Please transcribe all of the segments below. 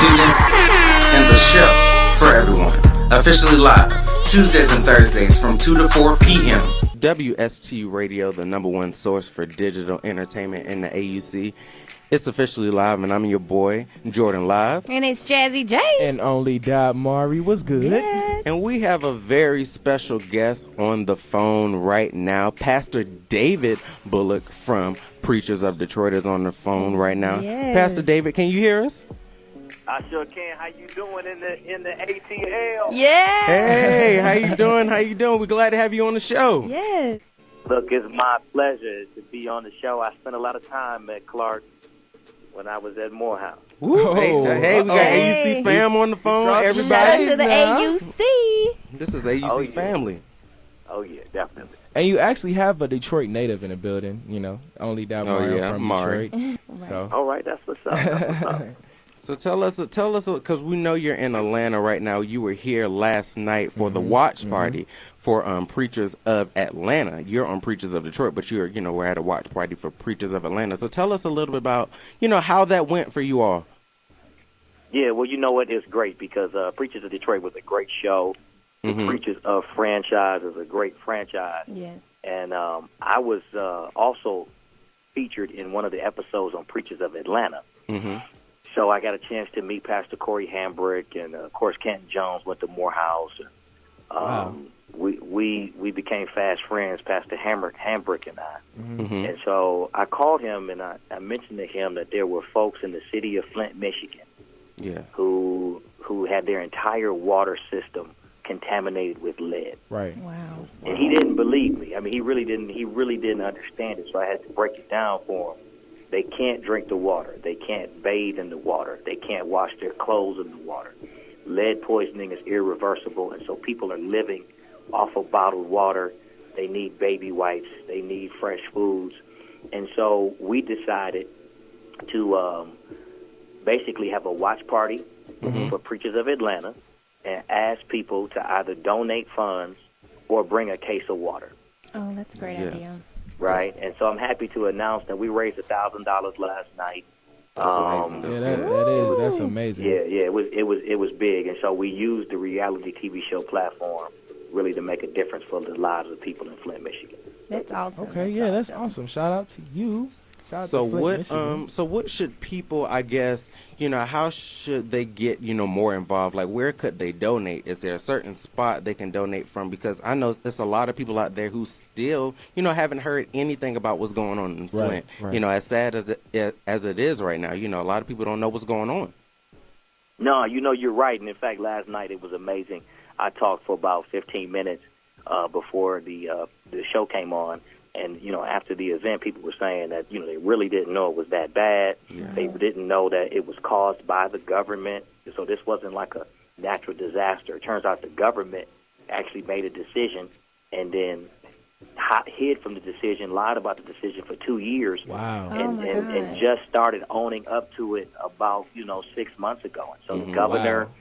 students, and the show for everyone. Officially live, Tuesdays and Thursdays from 2 to 4 p.m. WSTU Radio, the number one source for digital entertainment in the AUC. It's officially live, and I'm your boy, Jordan Live. And it's Jazzy J. And Only.Mari. What's good? Yes. And we have a very special guest on the phone right now. Pastor David Bullock from Preachers of Detroit is on the phone right now. Yes. Pastor David, can you hear us? I sure can. How you doing in the ATL? Yeah. Hey, how you doing? How you doing? We're glad to have you on the show. Yes. Look, it's my pleasure to be on the show. I spent a lot of time at Clark when I was at Morehouse. Woo. Hey, we got AUC fam on the phone. Everybody. Shout out to the AUC. This is AUC family. Oh, yeah, definitely. And you actually have a Detroit native in the building, you know, Only.Mari from Mari. Detroit. Right. So. All right, that's what's up. That's what's up. So tell us, because we know you're in Atlanta right now. You were here last night for the watch party for Preachers of Atlanta. You're on Preachers of Detroit, but we're at a watch party for Preachers of Atlanta. So tell us a little bit about, how that went for you all. Yeah, well, you know what? It's great because Preachers of Detroit was a great show. Preachers of Franchise is a great franchise. Yeah. And I was also featured in one of the episodes on Preachers of Atlanta. So I got a chance to meet Pastor Corey Hambrick, and of course Kenton Jones went to Morehouse. Wow. We became fast friends, Pastor Hambrick and I. And so I called him and I mentioned to him that there were folks in the city of Flint, Michigan, who had their entire water system contaminated with lead. Right. Wow. And he didn't believe me. I mean, he really didn't understand it. So I had to break it down for him. They can't drink the water. They can't bathe in the water. They can't wash their clothes in the water. Lead poisoning is irreversible, and so people are living off of bottled water. They need baby wipes. They need fresh foods. And so we decided to basically have a watch party for Preachers of Atlanta and ask people to either donate funds or bring a case of water. Oh, that's a great idea. Right, and so I'm happy to announce that we raised $1,000 last night. That's amazing. That's amazing. Yeah, it was big, and so we used the reality TV show platform really to make a difference for the lives of people in Flint, Michigan. That's awesome. Okay, that's awesome. Shout out to you. So what should people, I guess, how should they get, more involved? Like, where could they donate? Is there a certain spot they can donate from? Because I know there's a lot of people out there who still, haven't heard anything about what's going on in Flint. Right. As sad as it is right now, a lot of people don't know what's going on. No, you're right. And in fact, last night it was amazing. I talked for about 15 minutes before the show came on. And, after the event, people were saying that, they really didn't know it was that bad. Yeah. They didn't know that it was caused by the government. So this wasn't like a natural disaster. It turns out the government actually made a decision and then hid from the decision, lied about the decision for 2 years. Wow. And just started owning up to it about, 6 months ago. And so the governor... Wow.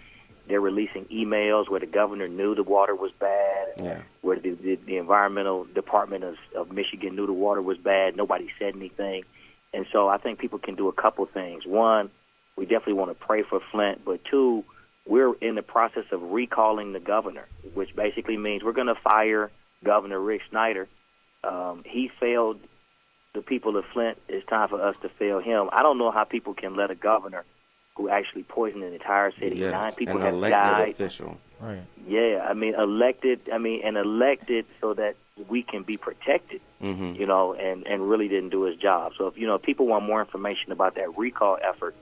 They're releasing emails where the governor knew the water was bad, where the environmental department of Michigan knew the water was bad. Nobody said anything. And so I think people can do a couple things. One, we definitely want to pray for Flint. But two, we're in the process of recalling the governor, which basically means we're going to fire Governor Rick Snyder. He failed the people of Flint. It's time for us to fail him. I don't know how people can let a governor who actually poisoned an entire city. Yes, 9 people an have elected died. Official. Right. Yeah, elected so that we can be protected, and really didn't do his job. So if people want more information about that recall effort,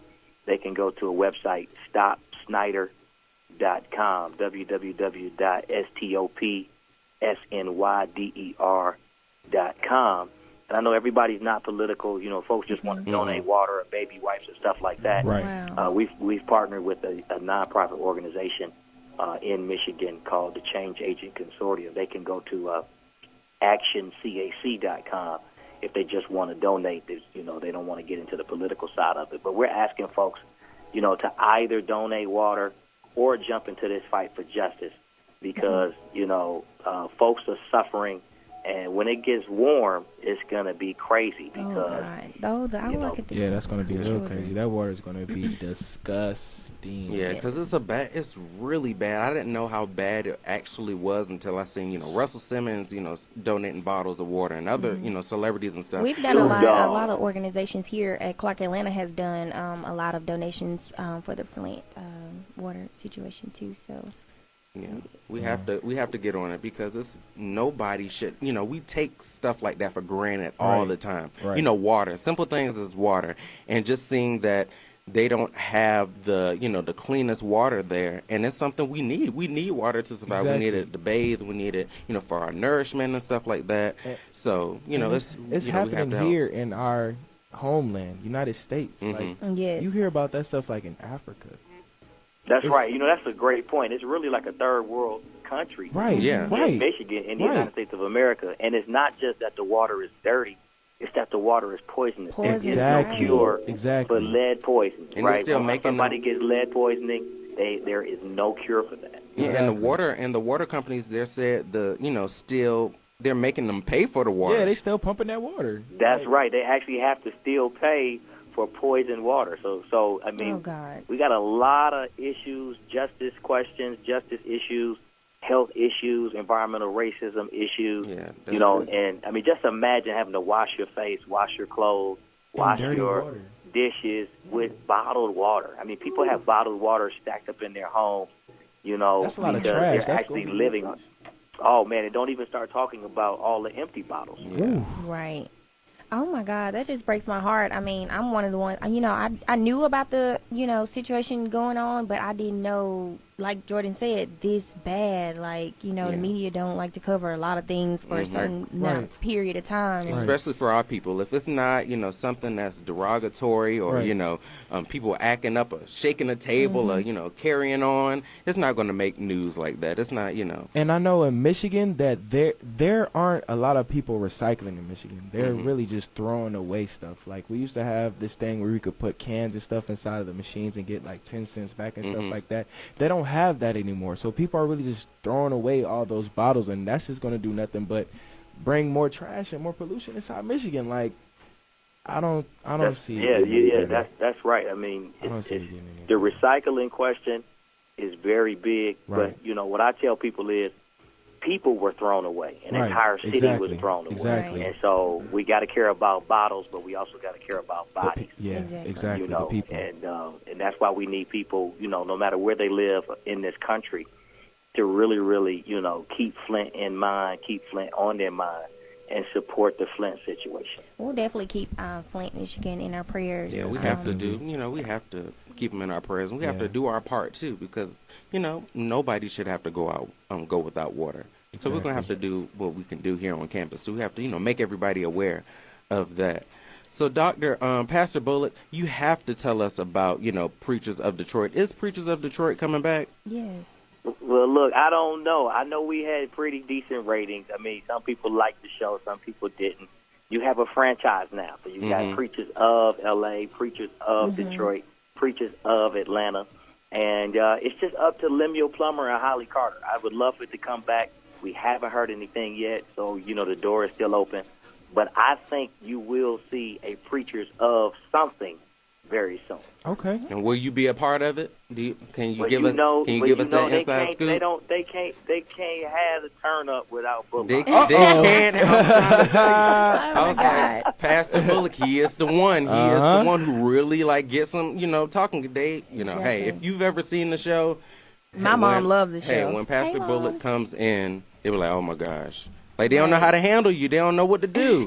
they can go to a website, stopsnyder.com, www.stopsnyder.com. And I know everybody's not political. Folks just want to donate water or baby wipes and stuff like that. Right. Wow. We've partnered with a nonprofit organization in Michigan called the Change Agent Consortium. They can go to actioncac.com if they just want to donate. They don't want to get into the political side of it. But we're asking folks, to either donate water or jump into this fight for justice because, folks are suffering. And when it gets warm, it's gonna be crazy because that's gonna be real crazy. That water is gonna be disgusting. Yeah, because it's really bad. I didn't know how bad it actually was until I seen Russell Simmons donating bottles of water and other celebrities and stuff. We've done a lot of organizations here at Clark Atlanta has done a lot of donations for the Flint water situation too. So. Yeah, we have to get on it because it's nobody should we take stuff like that for granted all the time. Right. Water, simple things as water, and just seeing that they don't have the cleanest water there, and it's something we need. We need water to survive. Exactly. We need it to bathe. We need it for our nourishment and stuff like that. So it's happening here in our homeland, United States. Mm-hmm. Like you hear about that stuff like in Africa. That's right. That's a great point. It's really like a third world country. Right. Yeah. In Michigan, in the United States of America. And it's not just that the water is dirty. It's that the water is poisonous. Exactly. There's no cure Exactly. for lead poisoning. And right. Still when somebody gets lead poisoning, there is no cure for that. Yeah, and the water companies, they said still they're making them pay for the water. Yeah, they still pumping that water. That's right. They actually have to still pay for poisoned water. So I mean, we got a lot of issues, justice questions, justice issues, health issues, environmental racism issues. Yeah, and I mean, just imagine having to wash your face, wash your clothes, wash your water. dishes with bottled water. I mean, people have bottled water stacked up in their homes, That's a lot of trash. They're actually living on. Oh man, and don't even start talking about all the empty bottles. Yeah. Right. Oh my God, that just breaks my heart. I mean, I'm one of the ones, I knew about the, situation going on, but I didn't know, like Jordan said, this bad. Like, the media don't like to cover a lot of things for a certain period of time. Especially for our people. If it's not, something that's derogatory or, people acting up or shaking a table or, carrying on, it's not going to make news like that. It's not, And I know in Michigan that there aren't a lot of people recycling in Michigan. They're really just throwing away stuff. Like we used to have this thing where we could put cans and stuff inside of the machines and get like 10 cents back and stuff like that. They don't have that anymore. So people are really just throwing away all those bottles, and that's just going to do nothing but bring more trash and more pollution inside Michigan. Like I don't see it. That's right. I mean, the recycling question is very big, but what I tell people is people were thrown away. An entire city was thrown away. Exactly. And so we got to care about bottles, but we also got to care about bodies. Exactly. The people. And that's why we need people, no matter where they live in this country, to really, really, keep Flint in mind, keep Flint on their mind, and support the Flint situation. We'll definitely keep Flint, Michigan in our prayers. Yeah, we have to do, we have to keep them in our prayers. And we have to do our part, too, because, nobody should have to go out, go without water. Exactly. So we're going to have to do what we can do here on campus. So we have to, make everybody aware of that. So, Pastor Bullock, you have to tell us about, Preachers of Detroit. Is Preachers of Detroit coming back? Yes. Well, look, I don't know. I know we had pretty decent ratings. I mean, some people liked the show, some people didn't. You have a franchise now. So you got Preachers of L.A., Preachers of Detroit, Preachers of Atlanta. And it's just up to Lemuel Plummer and Holly Carter. I would love for it to come back. We haven't heard anything yet, so, the door is still open. But I think you will see a Preachers of something very soon. Okay. And will you be a part of it? Can you give us that inside scoop? They can't have the turn up without Bullock. They can't. I was like, Pastor Bullock, he is the one. He is the one who really gets them, talking today. Hey, if you've ever seen the show, my mom loves the show. Hey, when Pastor Bullock comes in, they were like, oh my gosh, they don't know how to handle you. They don't know what to do.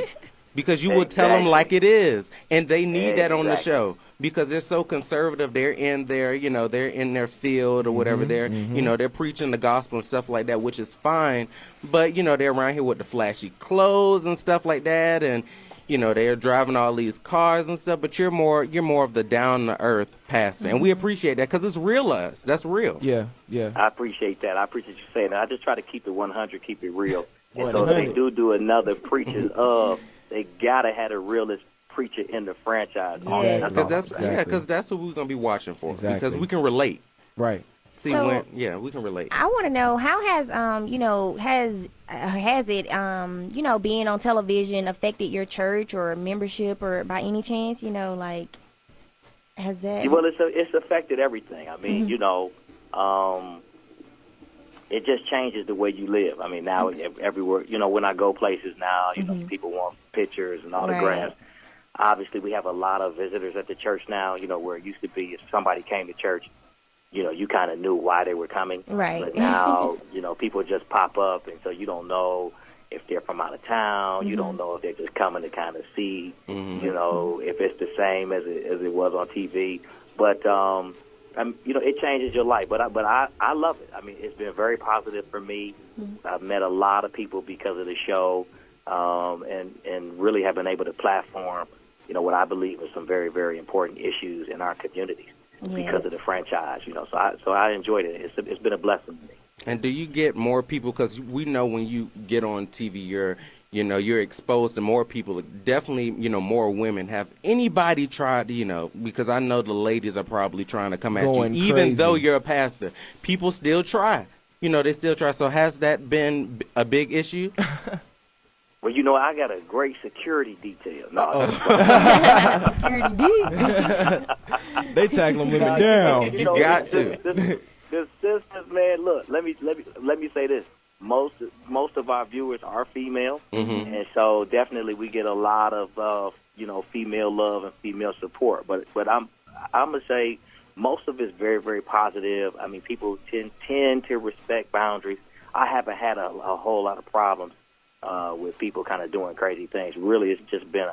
Because you would tell them like it is, and they need that on the show because they're so conservative. They're in their, they're in their field or whatever. They're preaching the gospel and stuff like that, which is fine. But they're around here with the flashy clothes and stuff like that, and they're driving all these cars and stuff. But you're more of the down to earth pastor, and we appreciate that because it's real us. That's real. Yeah. I appreciate that. I appreciate you saying that. I just try to keep it 100, keep it real. And so if they do another Preachers of. They gotta have the realest preacher in the franchise. Because that's what we're gonna be watching for. Exactly. Because we can relate. Right. see So- when, yeah, we can relate. I want to know, how has it being on television affected your church or membership, or by any chance, like, has that? Well, it's affected everything. I mean, it just changes the way you live. I mean, now everywhere, when I go places now, people want pictures and autographs. Right. Obviously, we have a lot of visitors at the church now, where it used to be if somebody came to church, you kind of knew why they were coming. Right. But now, people just pop up, and so you don't know if they're from out of town. You don't know if they're just coming to kind of see, if it's the same as it was on TV. But, it changes your life. But I love it. I mean, it's been very positive for me. I've met a lot of people because of the show, and really have been able to platform, what I believe are some very, very important issues in our communities. Because of the franchise, so I enjoyed it. It's been a blessing to me. And do you get more people? Because we know when you get on TV, you're exposed to more people. Definitely, more women. Have anybody tried to, because I know the ladies are probably trying to come at you, even though you're a pastor. People still try. They still try. So has that been a big issue? Well, I got a great security detail. No, Security detail. They tackling women down. You got to. The sisters, man. Look, let me say this. Most of our viewers are female, and so definitely we get a lot of female love and female support. But I'm gonna say most of it's very, very positive. I mean, people tend to respect boundaries. I haven't had a whole lot of problems with people kind of doing crazy things. Really, it's just been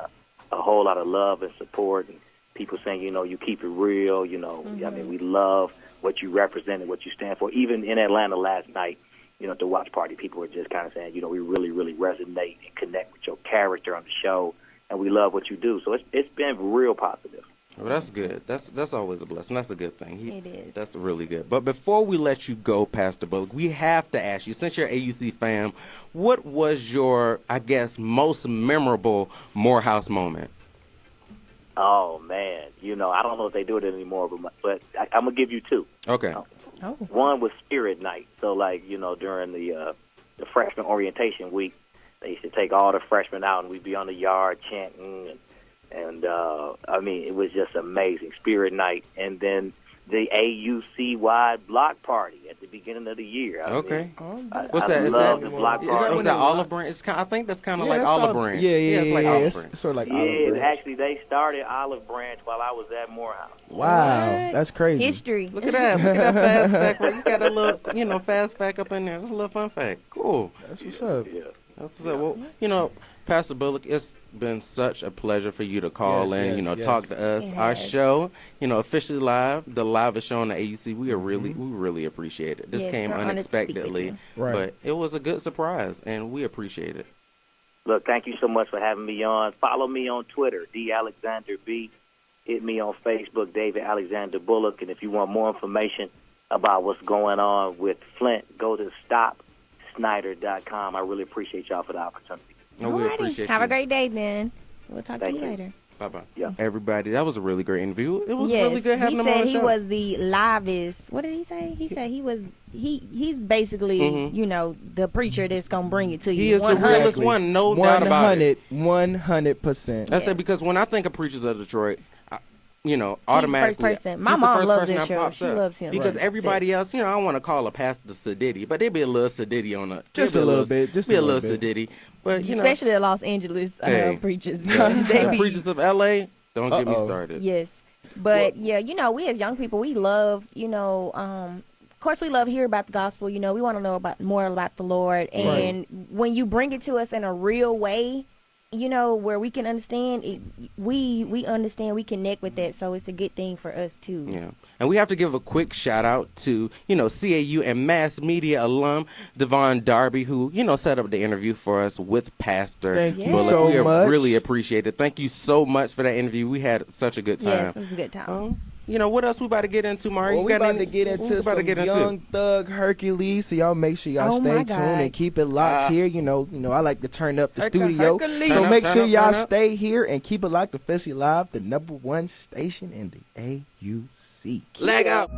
a whole lot of love and support, and people saying, you keep it real, I mean, we love what you represent and what you stand for. Even in Atlanta last night, at the watch party, people were just kind of saying, we really, really resonate and connect with your character on the show, and we love what you do. So it's been real positive. Well, that's good. That's always a blessing. That's a good thing. It is. That's really good. But before we let you go, Pastor Bullock, we have to ask you, since you're AUC fam, what was your, I guess, most memorable Morehouse moment? Oh, man. I don't know if they do it anymore, but I'm going to give you two. Okay. One was Spirit Night. So, during the freshman orientation week, they used to take all the freshmen out, and we'd be on the yard chanting, and I mean, it was just amazing. Spirit Night. And then the AUC-wide block party at the beginning of the year. Okay. What's that? I love the block party. Was that Olive Branch? I think that's kind of like Olive Branch. Yeah, it's like Olive Branch. It's sort of like Olive Branch. Actually, they started Olive Branch while I was at Morehouse. Wow, that's crazy. History. Look at that. Look at that fast fact. You got a little, fast fact up in there. That's a little fun fact. Cool. That's what's up. Yeah. That's what's up. Well, Pastor Bullock, it's been such a pleasure for you to call in, talk to us. Our show, officially live, the livest show on the AUC. We really appreciate it. This came unexpectedly, but it was a good surprise, and we appreciate it. Look, thank you so much for having me on. Follow me on Twitter, DAlexanderB. Hit me on Facebook, David Alexander Bullock. And if you want more information about what's going on with Flint, go to StopSnyder.com. I really appreciate y'all for the opportunity. No, we appreciate you. Have a great day, then. We'll talk to you later. Bye-bye. Yeah. Everybody, that was a really great interview. It was really good having him on the show. He said he was the livest. What did he say? He said he's basically, the preacher that's going to bring it to you. He is the realest one, no doubt about it. 100%. I said, because when I think of Preachers of Detroit, automatically. He's the first person. My mom loves this show. She loves him. Because everybody else, I want to call a pastor Sadiddy, but there'd be a little Sadiddy on the. Just a little bit. Just a little Sadiddy. But, especially the Los Angeles preachers. The preachers of LA, don't get me started. Yes. But, we as young people, we love, of course, we love to hear about the gospel. We want to know more about the Lord. And when you bring it to us in a real way, where we can understand it, we understand, we connect with that, so it's a good thing for us too. Yeah. And we have to give a quick shout out to, CAU and mass media alum Devon Darby, who, set up the interview for us with Pastor Bullock. So we much. Really appreciate it. Thank you so much for that interview. We had such a good time. Yes, it was a good time. What else we about to get into, Mari? Well, we about to get into some Young Thug Hercules, so y'all make sure y'all stay tuned and keep it locked here. I like to turn up the studio, so make sure y'all stay here and keep it locked. Officially Live, the #1 station in the AUC. Leg up.